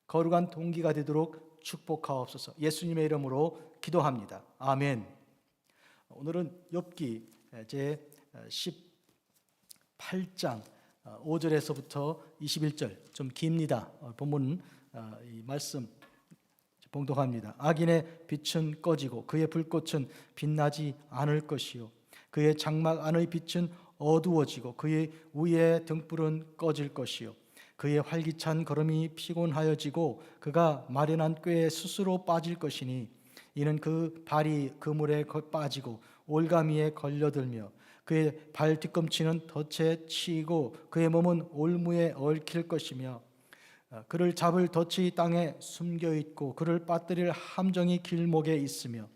거룩한 동기가 되도록 축복하옵소서. 예수님의 이름으로 기도합니다. 아멘. 오늘은 욥기 제 18장 5절에서부터 21절, 좀 깁니다. 본문 이 말씀 봉독합니다. 악인의 빛은 꺼지고 그의 불꽃은 빛나지 않을 것이요 그의 장막 안의 빛은 어두워지고 그의 위의 등불은 꺼질 것이요 그의 활기찬 걸음이 피곤하여지고 그가 마련한 꾀에 스스로 빠질 것이니 이는 그 발이 그물에 빠지고 올가미에 걸려들며 그의 발 뒤꿈치는 덫에 치이고 그의 몸은 올무에 얽힐 것이며 그를 잡을 덫이 땅에 숨겨있고 그를 빠뜨릴 함정이 길목에 있으며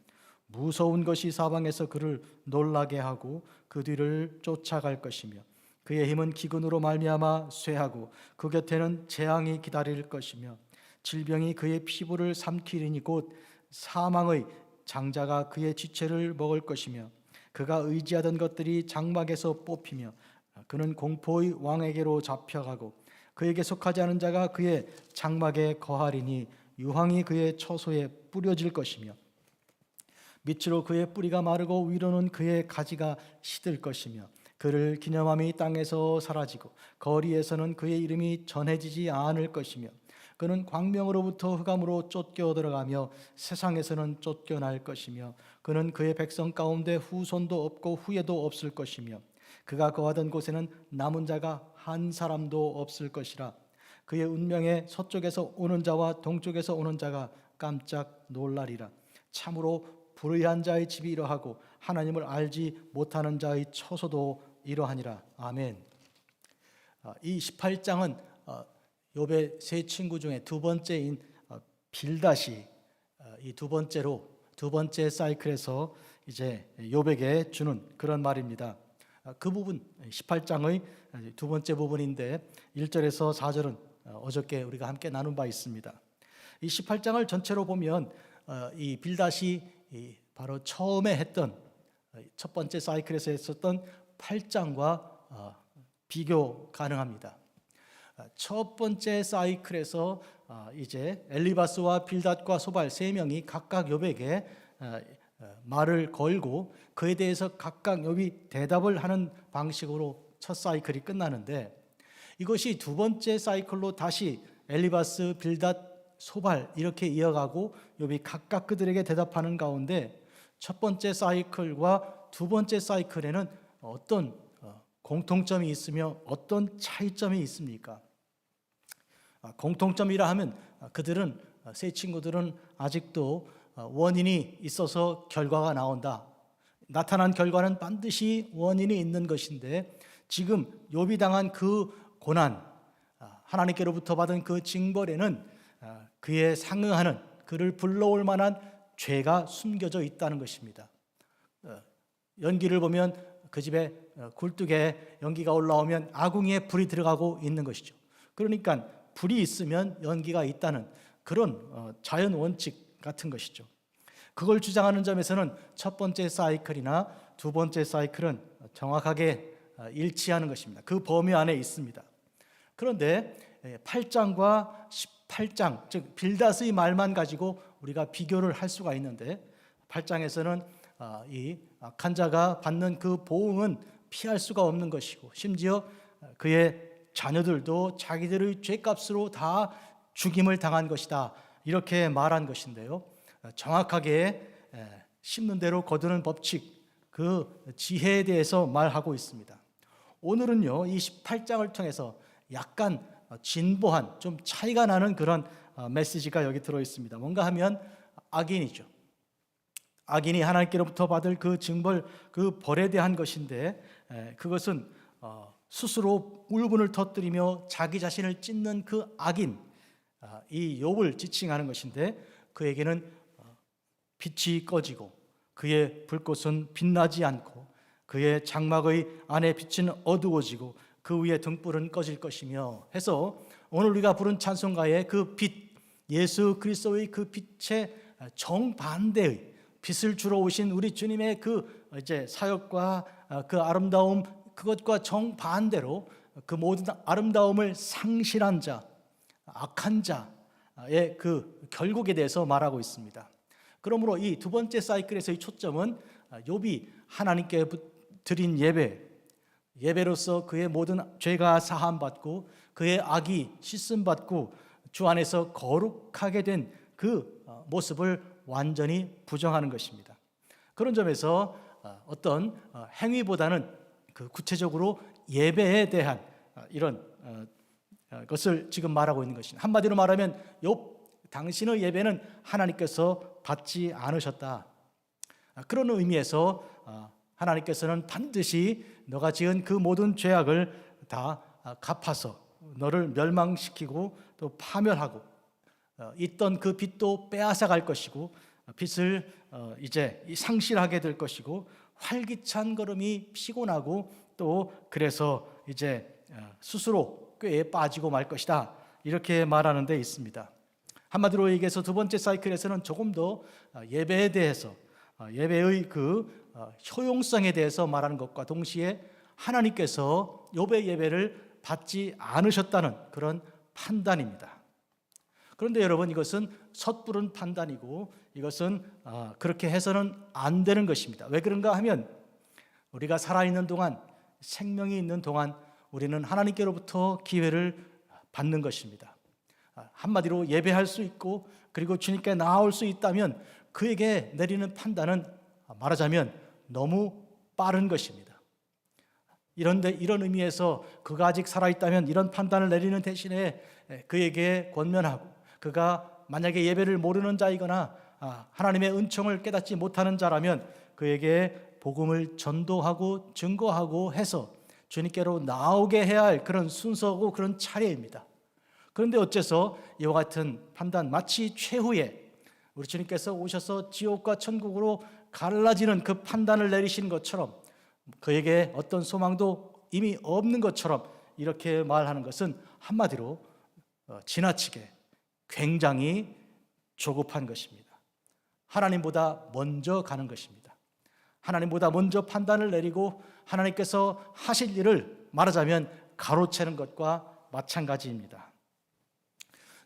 무서운 것이 사방에서 그를 놀라게 하고 그 뒤를 쫓아갈 것이며 그의 힘은 기근으로 말미암아 쇠하고 그 곁에는 재앙이 기다릴 것이며 질병이 그의 피부를 삼키리니 곧 사망의 장자가 그의 지체를 먹을 것이며 그가 의지하던 것들이 장막에서 뽑히며 그는 공포의 왕에게로 잡혀가고 그에게 속하지 않은 자가 그의 장막에 거하리니 유황이 그의 처소에 뿌려질 것이며 밑으로 그의 뿌리가 마르고 위로는 그의 가지가 시들 것이며 그를 기념함이 땅에서 사라지고 거리에서는 그의 이름이 전해지지 않을 것이며 그는 광명으로부터 흑암으로 쫓겨 들어가며 세상에서는 쫓겨날 것이며 그는 그의 백성 가운데 후손도 없고 후예도 없을 것이며 그가 거하던 곳에는 남은 자가 한 사람도 없을 것이라. 그의 운명에 서쪽에서 오는 자와 동쪽에서 오는 자가 깜짝 놀라리라. 참으로 불의한 자의 집이 이러하고 하나님을 알지 못하는 자의 처소도 이러하니라. 아멘. 이 18장은 욥의 세 친구 중에 두 번째인 빌닷이 이 두 번째 사이클에서 이제 욥에게 주는 그런 말입니다. 그 부분 18장의 두 번째 부분인데 1절에서 4절은 어저께 우리가 함께 나눈 바 있습니다. 이 18장을 전체로 보면 이 빌닷이 바로 처음에 했던 첫 번째 사이클에서 했었던 8장과 비교 가능합니다. 첫 번째 사이클에서 이제 엘리바스와 빌닷과 소발 세 명이 각각 욥에게 말을 걸고 그에 대해서 각각 욥이 대답을 하는 방식으로 첫 사이클이 끝나는데 이것이 두 번째 사이클로 다시 엘리바스, 빌닷, 소발 이렇게 이어가고 욥이 각각 그들에게 대답하는 가운데 첫 번째 사이클과 두 번째 사이클에는 어떤 공통점이 있으며 어떤 차이점이 있습니까? 공통점이라 하면 그들은 세 친구들은 아직도 원인이 있어서 결과가 나온다. 나타난 결과는 반드시 원인이 있는 것인데 지금 욥이 당한 그 고난, 하나님께로부터 받은 그 징벌에는 그에 상응하는 그를 불러올 만한 죄가 숨겨져 있다는 것입니다. 연기를 보면 그 집에 굴뚝에 연기가 올라오면 아궁이에 불이 들어가고 있는 것이죠. 그러니까 불이 있으면 연기가 있다는 그런 자연 원칙 같은 것이죠. 그걸 주장하는 점에서는 첫 번째 사이클이나 두 번째 사이클은 정확하게 일치하는 것입니다. 그 범위 안에 있습니다. 그런데 8장과 18장, 즉 빌닷의 말만 가지고 우리가 비교를 할 수가 있는데 8장에서는 이 악한 자가 받는 그 보응은 피할 수가 없는 것이고 심지어 그의 자녀들도 자기들의 죄값으로 다 죽임을 당한 것이다 이렇게 말한 것인데요, 정확하게 심는 대로 거두는 법칙, 그 지혜에 대해서 말하고 있습니다. 오늘은요 이 18장을 통해서 약간 진보한, 좀 차이가 나는 그런 메시지가 여기 들어있습니다. 뭔가 하면 악인이죠. 악인이 하나님께로부터 받을 그 징벌, 그 벌에 대한 것인데 그것은 스스로 울분을 터뜨리며 자기 자신을 찢는 그 악인, 이 욥을 지칭하는 것인데 그에게는 빛이 꺼지고 그의 불꽃은 빛나지 않고 그의 장막의 안에 빛은 어두워지고 그 위에 등불은 꺼질 것이며 해서 오늘 우리가 부른 찬송가의 그 빛, 예수 그리스도의 그 빛의 정반대의 빛을 주러 오신 우리 주님의 그 이제 사역과 그 아름다움, 그것과 정반대로 그 모든 아름다움을 상실한 자, 악한 자, 그 결국에 대해서 말하고 있습니다. 그러므로 이 두 번째 사이클에서의 초점은 욥이 하나님께 드린 예배로서 그의 모든 죄가 사함받고 그의 악이 씻음받고 주 안에서 거룩하게 된 그 모습을 완전히 부정하는 것입니다. 그런 점에서 어떤 행위보다는 그 구체적으로 예배에 대한 이런 것을 지금 말하고 있는 것입니다. 한마디로 말하면 욥 당신의 예배는 하나님께서 받지 않으셨다. 그런 의미에서 하나님께서는 반드시 너가 지은 그 모든 죄악을 다 갚아서 너를 멸망시키고 또 파멸하고 있던 그 빚도 빼앗아 갈 것이고 빚을 이제 상실하게 될 것이고 활기찬 걸음이 피곤하고 또 그래서 이제 스스로 꾀에 빠지고 말 것이다. 이렇게 말하는 데 있습니다. 한마디로 얘기해서 두 번째 사이클에서는 조금 더 예배에 대해서 예배의 그 효용성에 대해서 말하는 것과 동시에 하나님께서 욥의 예배를 받지 않으셨다는 그런 판단입니다. 그런데 여러분, 이것은 섣부른 판단이고 이것은 그렇게 해서는 안 되는 것입니다. 왜 그런가 하면 우리가 살아있는 동안, 생명이 있는 동안 우리는 하나님께로부터 기회를 받는 것입니다. 한마디로 예배할 수 있고 그리고 주님께 나아올 수 있다면 그에게 내리는 판단은 말하자면 너무 빠른 것입니다. 이런데 이런 의미에서 그가 아직 살아있다면 이런 판단을 내리는 대신에 그에게 권면하고, 그가 만약에 예배를 모르는 자이거나 하나님의 은총을 깨닫지 못하는 자라면 그에게 복음을 전도하고 증거하고 해서 주님께로 나오게 해야 할 그런 순서고 그런 차례입니다. 그런데 어째서 이와 같은 판단, 마치 최후에 우리 주님께서 오셔서 지옥과 천국으로 갈라지는 그 판단을 내리신 것처럼 그에게 어떤 소망도 이미 없는 것처럼 이렇게 말하는 것은 한마디로 지나치게 굉장히 조급한 것입니다. 하나님보다 먼저 가는 것입니다. 하나님보다 먼저 판단을 내리고 하나님께서 하실 일을 말하자면 가로채는 것과 마찬가지입니다.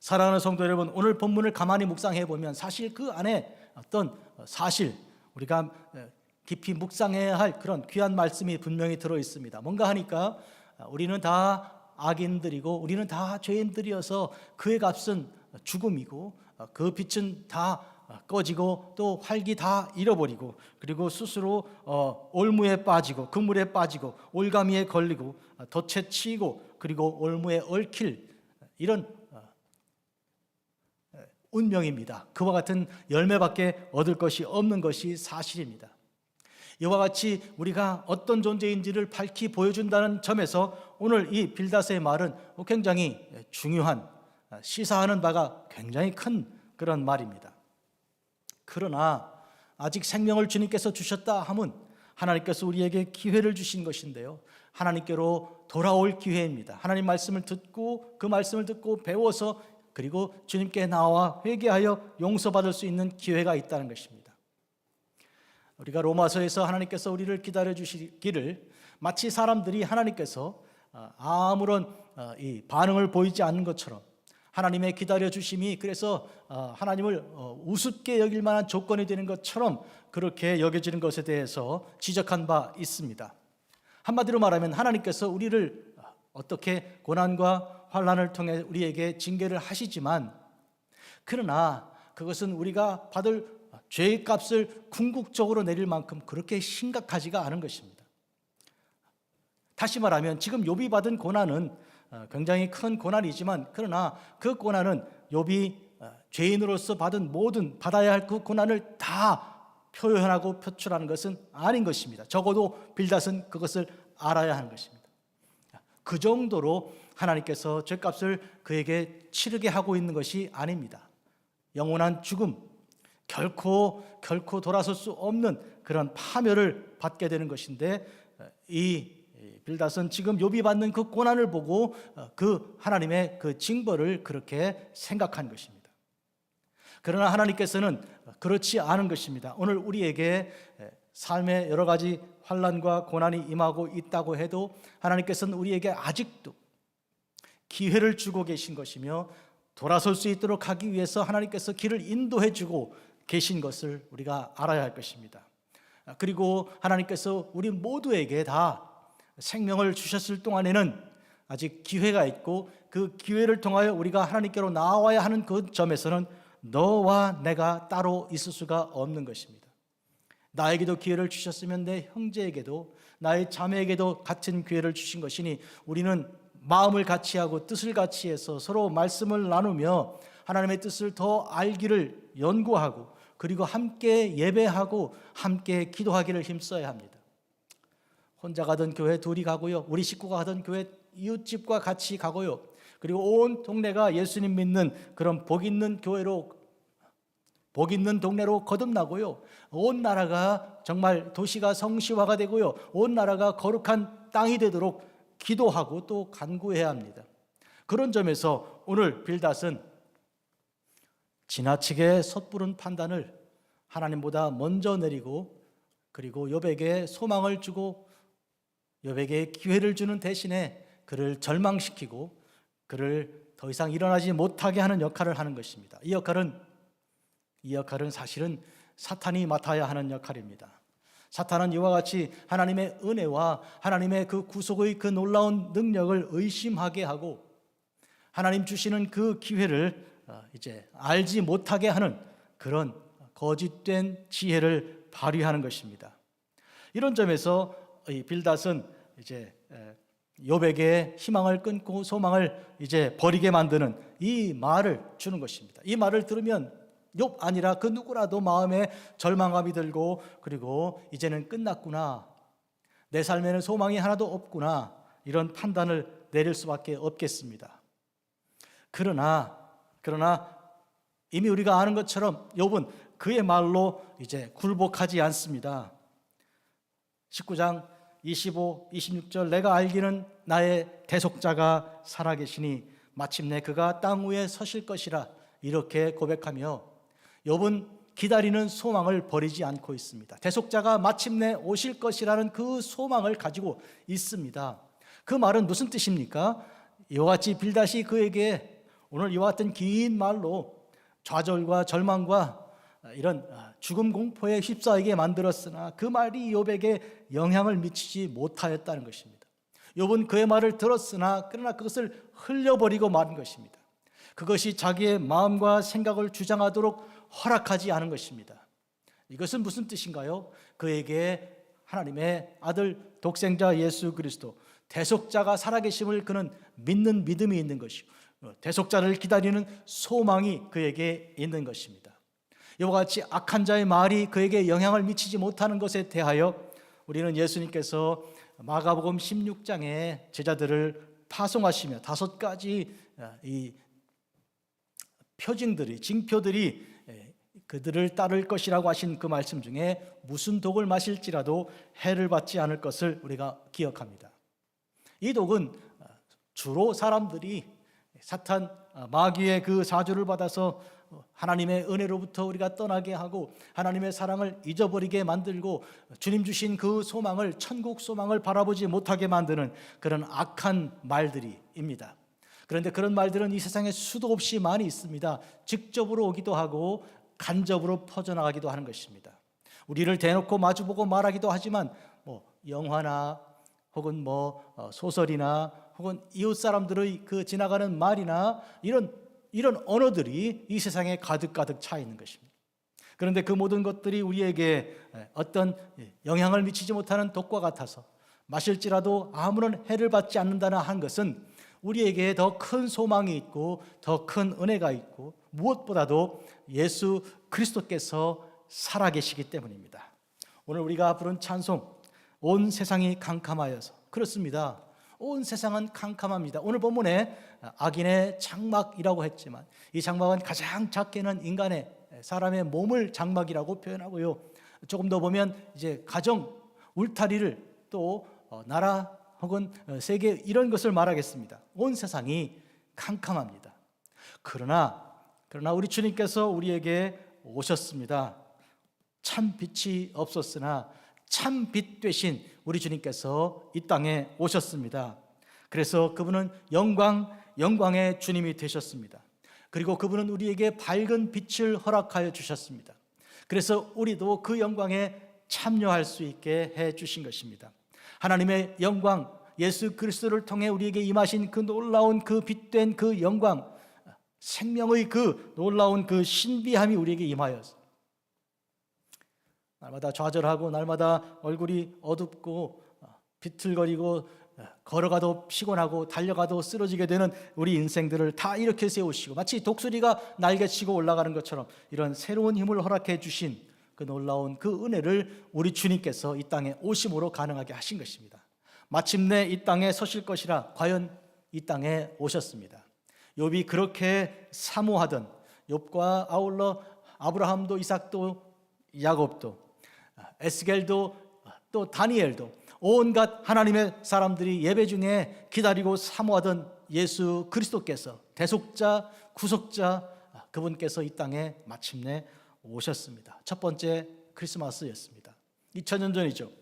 사랑하는 성도 여러분, 오늘 본문을 가만히 묵상해 보면 사실 그 안에 어떤 사실, 우리가 깊이 묵상해야 할 그런 귀한 말씀이 분명히 들어 있습니다. 뭔가 하니까 우리는 다 악인들이고 우리는 다 죄인들이어서 그의 값은 죽음이고 그 빛은 다 꺼지고 또 활기 다 잃어버리고 그리고 스스로 올무에 빠지고 그물에 빠지고 올가미에 걸리고 덫에 치이고 그리고 올무에 얽힐 이런 운명입니다. 그와 같은 열매밖에 얻을 것이 없는 것이 사실입니다. 이와 같이 우리가 어떤 존재인지를 밝히 보여준다는 점에서 오늘 이 빌닷의 말은 굉장히 중요한, 시사하는 바가 굉장히 큰 그런 말입니다. 그러나 아직 생명을 주님께서 주셨다 함은 하나님께서 우리에게 기회를 주신 것인데요, 하나님께로 돌아올 기회입니다. 하나님 말씀을 듣고 그 말씀을 듣고 배워서 그리고 주님께 나와 회개하여 용서받을 수 있는 기회가 있다는 것입니다. 우리가 로마서에서 하나님께서 우리를 기다려 주시기를 마치 사람들이 하나님께서 아무런 이 반응을 보이지 않는 것처럼 하나님의 기다려 주심이 그래서 하나님을 우습게 여길 만한 조건이 되는 것처럼 그렇게 여겨지는 것에 대해서 지적한 바 있습니다. 한마디로 말하면 하나님께서 우리를 어떻게 고난과 환난을 통해 우리에게 징계를 하시지만 그러나 그것은 우리가 받을 죄의 값을 궁극적으로 내릴 만큼 그렇게 심각하지가 않은 것입니다. 다시 말하면 지금 욥이 받은 고난은 굉장히 큰 고난이지만 그러나 그 고난은 욥이 죄인으로서 받아야 할 그 고난을 다 표현하고 표출하는 것은 아닌 것입니다. 적어도 빌닷은 그것을 알아야 하는 것입니다. 그 정도로 하나님께서 죄값을 그에게 치르게 하고 있는 것이 아닙니다. 영원한 죽음, 결코 돌아설 수 없는 그런 파멸을 받게 되는 것인데 이 빌닷은 지금 욥이 받는 그 고난을 보고 그 하나님의 그 징벌을 그렇게 생각한 것입니다. 그러나 하나님께서는 그렇지 않은 것입니다. 오늘 우리에게 삶의 여러 가지 환난과 고난이 임하고 있다고 해도 하나님께서는 우리에게 아직도 기회를 주고 계신 것이며 돌아설 수 있도록 하기 위해서 하나님께서 길을 인도해 주고 계신 것을 우리가 알아야 할 것입니다. 그리고 하나님께서 우리 모두에게 다 생명을 주셨을 동안에는 아직 기회가 있고, 그 기회를 통하여 우리가 하나님께로 나와야 하는 그 점에서는 너와 내가 따로 있을 수가 없는 것입니다. 나에게도 기회를 주셨으면 내 형제에게도, 나의 자매에게도 같은 기회를 주신 것이니, 우리는 마음을 같이 하고 뜻을 같이 해서 서로 말씀을 나누며 하나님의 뜻을 더 알기를 연구하고, 그리고 함께 예배하고 함께 기도하기를 힘써야 합니다. 혼자 가던 교회 둘이 가고요, 우리 식구가 가던 교회 이웃집과 같이 가고요, 그리고 온 동네가 예수님 믿는 그런 복 있는 교회로, 복 있는 동네로 거듭나고요, 온 나라가 정말 도시가 성시화가 되고요, 온 나라가 거룩한 땅이 되도록 기도하고 또 간구해야 합니다. 그런 점에서 오늘 빌닷은 지나치게 섣부른 판단을 하나님보다 먼저 내리고, 그리고 욥에게 소망을 주고 욥에게 기회를 주는 대신에 그를 절망시키고 그를 더 이상 일어나지 못하게 하는 역할을 하는 것입니다. 이 역할은 사실은 사탄이 맡아야 하는 역할입니다. 사탄은 이와 같이 하나님의 은혜와 하나님의 그 구속의 그 놀라운 능력을 의심하게 하고, 하나님 주시는 그 기회를 이제 알지 못하게 하는 그런 거짓된 지혜를 발휘하는 것입니다. 이런 점에서 이 빌닷은 이제 욥에게 희망을 끊고 소망을 이제 버리게 만드는 이 말을 주는 것입니다. 이 말을 들으면 욥 아니라 그 누구라도 마음에 절망감이 들고, 그리고 이제는 끝났구나, 내 삶에는 소망이 하나도 없구나, 이런 판단을 내릴 수밖에 없겠습니다. 그러나 이미 우리가 아는 것처럼 욥은 그의 말로 이제 굴복하지 않습니다. 19장 25, 26절, 내가 알기는 나의 대속자가 살아계시니 마침내 그가 땅 위에 서실 것이라, 이렇게 고백하며 욥은 기다리는 소망을 버리지 않고 있습니다. 대속자가 마침내 오실 것이라는 그 소망을 가지고 있습니다. 그 말은 무슨 뜻입니까? 이와 같이 빌닷이 그에게 오늘 이와 같은 긴 말로 좌절과 절망과 이런 죽음 공포에 휩싸이게 만들었으나 그 말이 욥에게 영향을 미치지 못하였다는 것입니다. 욥은 그의 말을 들었으나 그러나 그것을 흘려버리고 마는 것입니다. 그것이 자기의 마음과 생각을 주장하도록 허락하지 않은 것입니다. 이것은 무슨 뜻인가요? 그에게 하나님의 아들 독생자 예수 그리스도 대속자가 살아계심을 그는 믿는 믿음이 있는 것이고, 대속자를 기다리는 소망이 그에게 있는 것입니다. 이와 같이 악한 자의 말이 그에게 영향을 미치지 못하는 것에 대하여 우리는 예수님께서 마가복음 16장에 제자들을 파송하시며 5가지 이 표징들이, 징표들이 그들을 따를 것이라고 하신 그 말씀 중에 무슨 독을 마실지라도 해를 받지 않을 것을 우리가 기억합니다. 이 독은 주로 사람들이 사탄 마귀의 그 사주를 받아서 하나님의 은혜로부터 우리가 떠나게 하고 하나님의 사랑을 잊어버리게 만들고 주님 주신 그 소망을, 천국 소망을 바라보지 못하게 만드는 그런 악한 말들입니다. 그런데 그런 말들은 이 세상에 수도 없이 많이 있습니다. 직접으로 오기도 하고 간접으로 퍼져나가기도 하는 것입니다. 우리를 대놓고 마주보고 말하기도 하지만 영화나 혹은 소설이나 혹은 이웃 사람들의 그 지나가는 말이나 이런 언어들이 이 세상에 가득 차 있는 것입니다. 그런데 그 모든 것들이 우리에게 어떤 영향을 미치지 못하는 독과 같아서 마실지라도 아무런 해를 받지 않는다는 한 것은 우리에게 더 큰 소망이 있고 더 큰 은혜가 있고 무엇보다도 예수 그리스도께서 살아계시기 때문입니다. 오늘 우리가 부른 찬송, 온 세상이 캄캄하여서, 그렇습니다. 온 세상은 캄캄합니다. 오늘 본문에 악인의 장막이라고 했지만 이 장막은 가장 작게는 인간의, 사람의 몸을 장막이라고 표현하고요, 조금 더 보면 이제 가정 울타리를, 또 나라 혹은 세계, 이런 것을 말하겠습니다. 온 세상이 캄캄합니다. 그러나 우리 주님께서 우리에게 오셨습니다. 참 빛이 없었으나 참 빛 되신 우리 주님께서 이 땅에 오셨습니다. 그래서 그분은 영광의 주님이 되셨습니다. 그리고 그분은 우리에게 밝은 빛을 허락하여 주셨습니다. 그래서 우리도 그 영광에 참여할 수 있게 해 주신 것입니다. 하나님의 영광, 예수 그리스도를 통해 우리에게 임하신 그 놀라운 그 빛된 그 영광, 생명의 그 놀라운 그 신비함이 우리에게 임하여서 날마다 좌절하고 날마다 얼굴이 어둡고 비틀거리고 걸어가도 피곤하고 달려가도 쓰러지게 되는 우리 인생들을 다 이렇게 세우시고 마치 독수리가 날개치고 올라가는 것처럼 이런 새로운 힘을 허락해 주신 그 놀라운 그 은혜를 우리 주님께서 이 땅에 오심으로 가능하게 하신 것입니다. 마침내 이 땅에 서실 것이라 과연 이 땅에 오셨습니다. 욥이 그렇게 사모하던 욥과 아울러 아브라함도 이삭도 야곱도 에스겔도 또 다니엘도 온갖 하나님의 사람들이 예배 중에 기다리고 사모하던 예수 그리스도께서 대속자, 구속자 그분께서 이 땅에 마침내 오셨습니다. 첫 번째 크리스마스였습니다. 2000년 전이죠.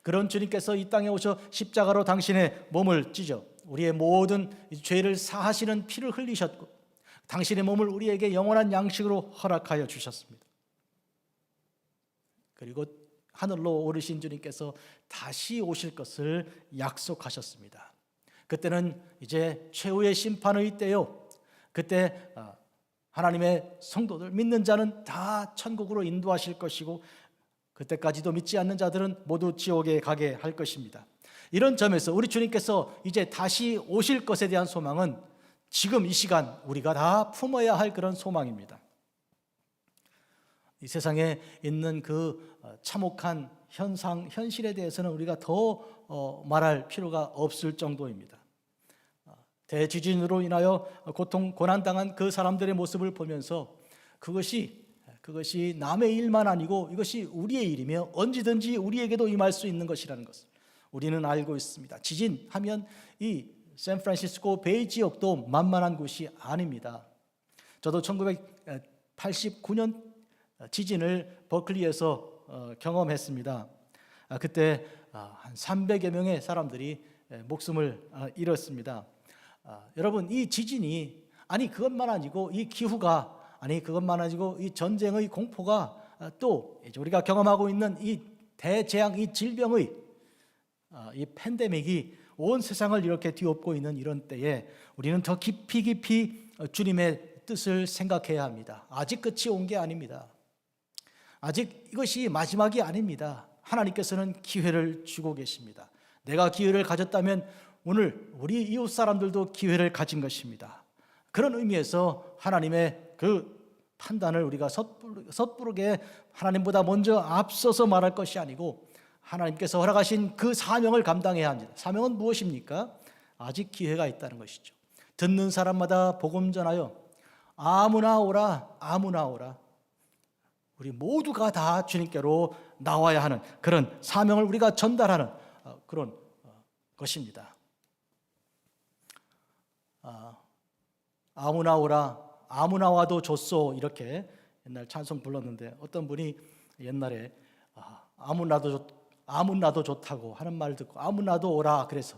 그런 주님께서 이 땅에 오셔 십자가로 당신의 몸을 찢어 우리의 모든 죄를 사하시는 피를 흘리셨고 당신의 몸을 우리에게 영원한 양식으로 허락하여 주셨습니다. 그리고 하늘로 오르신 주님께서 다시 오실 것을 약속하셨습니다. 그때는 이제 최후의 심판의 때요. 그때 하나님의 성도들 믿는 자는 다 천국으로 인도하실 것이고 그때까지도 믿지 않는 자들은 모두 지옥에 가게 할 것입니다. 이런 점에서 우리 주님께서 이제 다시 오실 것에 대한 소망은 지금 이 시간 우리가 다 품어야 할 그런 소망입니다. 이 세상에 있는 그 참혹한 현실에 대해서는 우리가 더 말할 필요가 없을 정도입니다. 대지진으로 인하여 고난당한 그 사람들의 모습을 보면서 그것이 남의 일만 아니고 이것이 우리의 일이며 언제든지 우리에게도 임할 수 있는 것이라는 것을 우리는 알고 있습니다. 지진하면 이 샌프란시스코 베이 지역도 만만한 곳이 아닙니다. 저도 1989년 지진을 버클리에서 경험했습니다. 그때 한 300여 명의 사람들이 목숨을 잃었습니다. 여러분, 이 지진이 그것만 아니고 이 기후가 그것만 아니고 이 전쟁의 공포가 또 우리가 경험하고 있는 이 대재앙, 이 질병의 이 팬데믹이 온 세상을 이렇게 뒤엎고 있는 이런 때에 우리는 더 깊이 주님의 뜻을 생각해야 합니다. 아직 끝이 온 게 아닙니다. 아직 이것이 마지막이 아닙니다. 하나님께서는 기회를 주고 계십니다. 내가 기회를 가졌다면 오늘 우리 이웃 사람들도 기회를 가진 것입니다. 그런 의미에서 하나님의 그 판단을 우리가 섣부르게 하나님보다 먼저 앞서서 말할 것이 아니고 하나님께서 허락하신 그 사명을 감당해야 합니다. 사명은 무엇입니까? 아직 기회가 있다는 것이죠. 듣는 사람마다 복음 전하여 아무나 오라, 아무나 오라. 우리 모두가 다 주님께로 나와야 하는 그런 사명을 우리가 전달하는 그런 것입니다. 아무나 오라, 아무나 와도 좋소, 이렇게 옛날 찬송 불렀는데 어떤 분이 옛날에 아무나도 좋다고 하는 말 듣고 아무나도 오라 그래서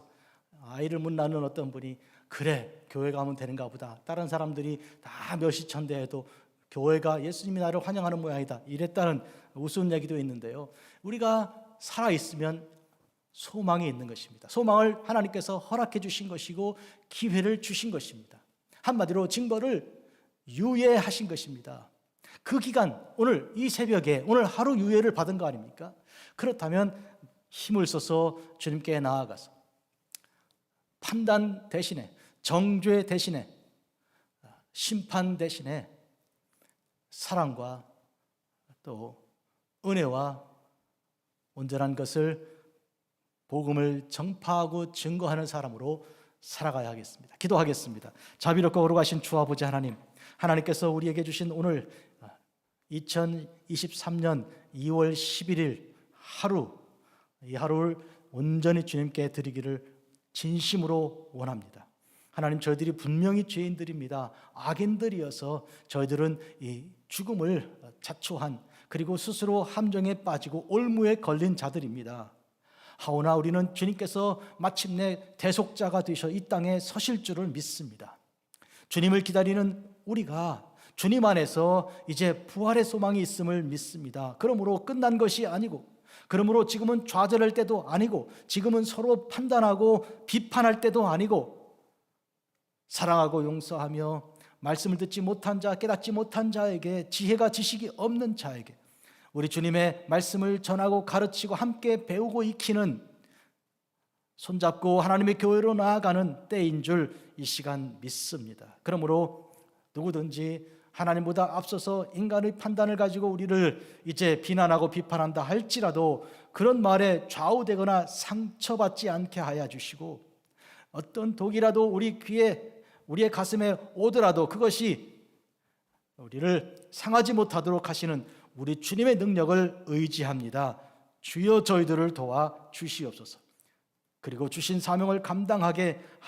아이를 못 낳는 어떤 분이 그래 교회 가면 되는가 보다, 다른 사람들이 다 몇시천대 해도 교회가 예수님이 나를 환영하는 모양이다 이랬다는 우스운 얘기도 있는데요. 우리가 살아있으면 소망이 있는 것입니다. 소망을 하나님께서 허락해 주신 것이고 기회를 주신 것입니다. 한마디로 징벌을 유예하신 것입니다. 그 기간, 오늘 이 새벽에 오늘 하루 유예를 받은 거 아닙니까? 그렇다면 힘을 써서 주님께 나아가서 판단 대신에, 정죄 대신에, 심판 대신에 사랑과 또 은혜와 온전한 것을 복음을 전파하고 증거하는 사람으로 살아가야 하겠습니다. 기도하겠습니다. 자비롭고 거룩하신 주 아버지 하나님, 하나님께서 우리에게 주신 오늘 2023년 2월 11일 하루, 이 하루를 온전히 주님께 드리기를 진심으로 원합니다. 하나님, 저희들이 분명히 죄인들입니다. 악인들이어서 저희들은 이 죽음을 자초한, 그리고 스스로 함정에 빠지고 올무에 걸린 자들입니다. 하오나 우리는 주님께서 마침내 대속자가 되셔 이 땅에 서실 줄을 믿습니다. 주님을 기다리는 우리가 주님 안에서 이제 부활의 소망이 있음을 믿습니다. 그러므로 끝난 것이 아니고, 그러므로 지금은 좌절할 때도 아니고, 지금은 서로 판단하고 비판할 때도 아니고, 사랑하고 용서하며 말씀을 듣지 못한 자, 깨닫지 못한 자에게, 지혜가 지식이 없는 자에게 우리 주님의 말씀을 전하고 가르치고 함께 배우고 익히는, 손잡고 하나님의 교회로 나아가는 때인 줄 이 시간 믿습니다. 그러므로 누구든지 하나님보다 앞서서 인간의 판단을 가지고 우리를 이제 비난하고 비판한다 할지라도 그런 말에 좌우되거나 상처받지 않게 하여 주시고, 어떤 독이라도 우리 귀에, 우리의 가슴에 오더라도 그것이 우리를 상하지 못하도록 하시는 우리 주님의 능력을 의지합니다. 주여 저희들을 도와 주시옵소서. 그리고 주신 사명을 감당하게